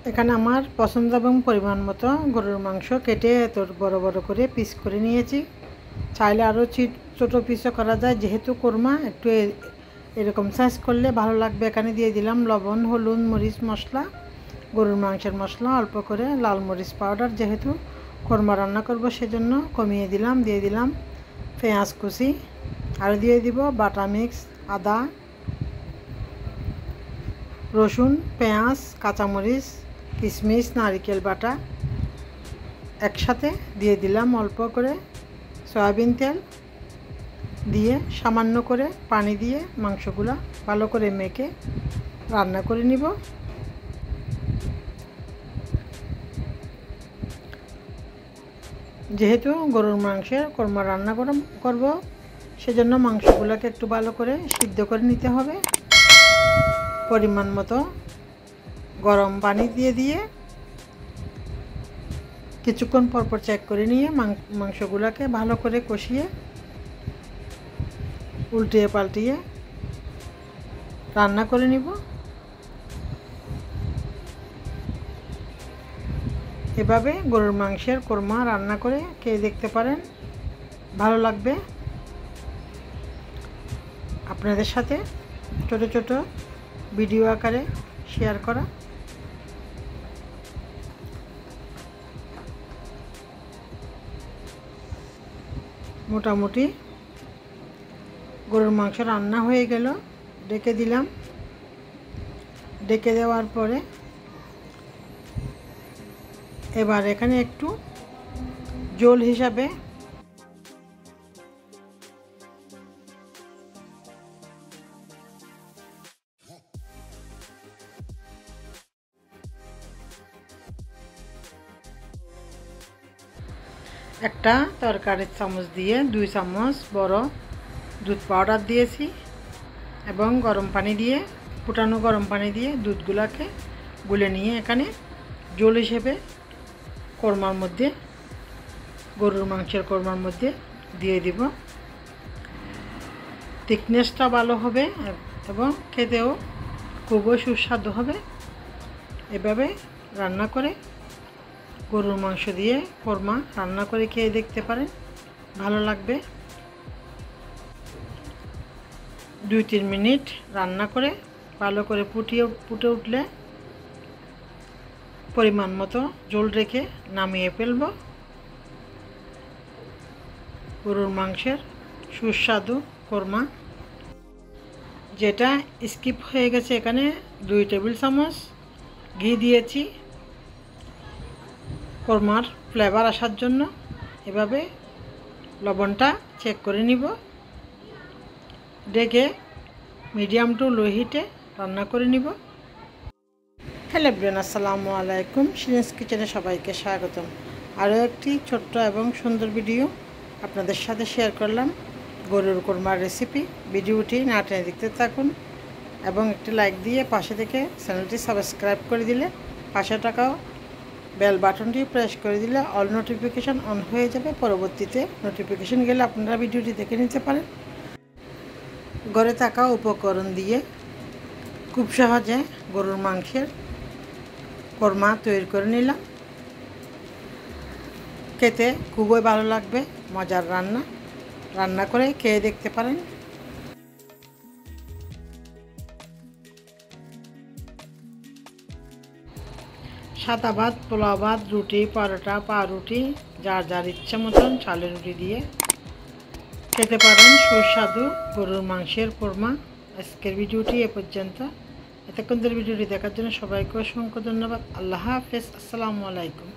এখানে আমার পছন্দ এবং পরিমাণ মতো গরুর মাংস কেটে এত বড় বড় করে পিস করে নিয়েছি। চাইলে আরও ছোটো পিসও করা যায়, যেহেতু কোরমা একটু এরকম সাইজ করলে ভালো লাগবে। এখানে দিয়ে দিলাম লবণ, হলুদ, মরিচ মশলা, গরুর মাংসের মশলা, অল্প করে লাল মরিচ পাউডার, যেহেতু কোরমা রান্না করব সেজন্য কমিয়ে দিলাম। দিয়ে দিলাম পেঁয়াজ কুচি, আর দিয়ে দিব বাটা মিক্স আদা, রসুন, পেঁয়াজ, কাঁচামরিচ, কিশমিশ, নারকেল বাটা একসাথে দিয়ে দিলাম। অল্প করে সয়াবিন তেল দিয়ে সামান্য করে পানি দিয়ে মাংসগুলো ভালো করে মেখে রান্না করে নিব। যেহেতু গরুর মাংসের কোরমা রান্না করব সেজন্য মাংসগুলোকে একটু ভালো করে সিদ্ধ করে নিতে হবে। পরিমাণ মতো গরম পানি দিয়ে কিছুক্ষণ পরপর চেক করে নিয়ে মাংসগুলোকে ভালো করে কষিয়ে উল্টিয়ে পাল্টিয়ে রান্না করে নিব। এভাবে গরুর মাংসের কোরমা রান্না করে খেয়ে দেখতে পারেন, ভালো লাগবে। আপনাদের সাথে ছোট ছোট ভিডিও আকারে শেয়ার করা। মোটামুটি গরুর মাংস রান্না হয়ে গেল, ঢেকে দিলাম। ঢেকে দেওয়ার পরে এবার এখানে একটু ঝোল হিসাবে একটা তরকারির চামচ দিয়ে 2 চামচ বড় দুধ পাউডার দিয়েছি এবং গরম পানি দিয়ে, ফুটানো গরম পানি দিয়ে দুধগুলোকে গুলে নিয়ে এখানে ঝোল হিসেবে কোরমার মধ্যে, গরুর মাংসের কোরমার মধ্যে দিয়ে দিব। থিকনেসটা ভালো হবে এবং খেতেও খুবই সুস্বাদু হবে। এভাবে রান্না করে গরুর মাংস দিয়ে কোরমা রান্না করে খেয়ে দেখতে পারেন, ভালো লাগবে। 2-3 মিনিট রান্না করে ভালো করে ফুটে উঠলে পরিমাণ মতো ঝোল রেখে নামিয়ে ফেলব। গরুর মাংসের সুস্বাদু কোরমা, যেটা স্কিপ হয়ে গেছে, এখানে 2 টেবিল চামচ ঘি দিয়েছি কোরমার ফ্লেভার আসার জন্য। এভাবে লবণটা চেক করে নিব। ঢেকে মিডিয়াম টু লো হিটে রান্না করে নিব। হ্যালো এভরিওয়ান, আসসালামু আলাইকুম। শিরিনস কিচেনে সবাইকে স্বাগতম। আরও একটি ছোট্ট এবং সুন্দর ভিডিও আপনাদের সাথে শেয়ার করলাম, গরুর কোরমার রেসিপি। ভিডিওটি না টেনে দেখতে থাকুন এবং একটি লাইক দিয়ে পাশে থেকে চ্যানেলটি সাবস্ক্রাইব করে দিলে, পাশে থাকাও বেল বাটনটি প্রেস করে দিলে অল নোটিফিকেশান অন হয়ে যাবে। পরবর্তীতে নোটিফিকেশান গেলে আপনারা ভিডিওটি দেখে নিতে পারেন। ঘরে থাকা উপকরণ দিয়ে খুব সহজে গরুর মাংসের কোরমা তৈরি করে নিলাম। খেতে খুবই ভালো লাগবে, মজার রান্না করে খেয়ে দেখতে পারেন। সাদা ভাত, পোলাও ভাত, রুটি, পরোটা, পাউরুটি, যার যার ইচ্ছা মতন চালের রুটি দিয়ে খেতে পারেন সুস্বাদু গরুর মাংসের কোরমা। আজকের ভিডিওটি এ পর্যন্ত। এতক্ষণ ধরে ভিডিওটি দেখার জন্য সবাইকে অসংখ্য ধন্যবাদ। আল্লাহ হাফেজ, আসসালামু আলাইকুম।